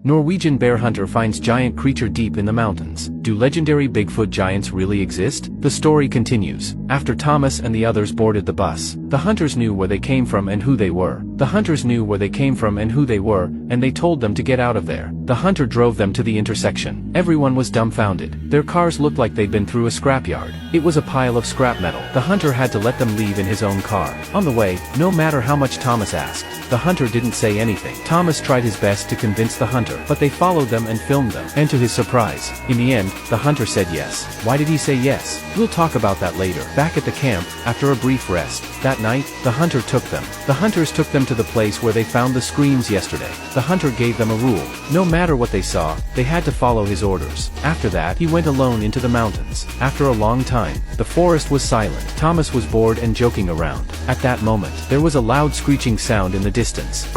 Norwegian bear hunter finds giant creature deep in the mountains. Do legendary Bigfoot giants really exist? The story continues. After Thomas and the others boarded the bus, the hunters knew where they came from and who they were. The hunters knew where they came from and who they were, and they told them to get out of there. The hunter drove them to the intersection. Everyone was dumbfounded. Their cars looked like they'd been through a scrapyard. It was a pile of scrap metal. The hunter had to let them leave in his own car. On the way, no matter how much Thomas asked, the hunter didn't say anything. Thomas tried his best to convince the hunter, but they followed them and filmed them. And to his surprise, in the end, the hunter said yes. Why did he say yes? We'll talk about that later. Back at the camp, after a brief rest, that night, the hunter took them. The hunters took them to the place where they found the screams yesterday. The hunter gave them a rule. No matter what they saw, they had to follow his orders. After that, he went alone into the mountains. After a long time, the forest was silent. Thomas was bored and joking around. At that moment, there was a loud screeching sound in the distance.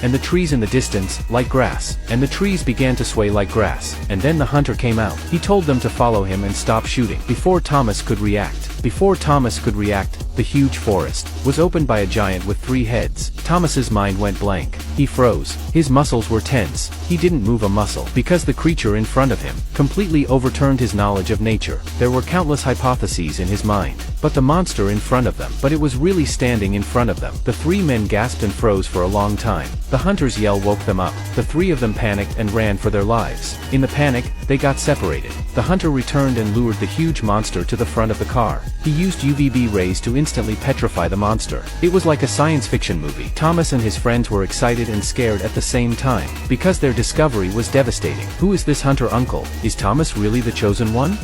And the trees in the distance, like grass. And the trees began to sway like grass. And then the hunter came out. He told them to follow him and stop shooting. Before Thomas could react, the huge forest was opened by a giant with 3 heads. Thomas's mind went blank. He froze. His muscles were tense. He didn't move a muscle, because the creature in front of him completely overturned his knowledge of nature. There were countless hypotheses in his mind. But the monster in front of them, but it was really standing in front of them. The 3 men gasped and froze for a long time. The hunter's yell woke them up. The 3 of them panicked and ran for their lives. In the panic, they got separated. The hunter returned and lured the huge monster to the front of the car. He used UVB rays to instantly petrify the monster. It was like a science fiction movie. Thomas and his friends were excited and scared at the same time, because their discovery was devastating. Who is this hunter uncle? Is Thomas really the chosen one?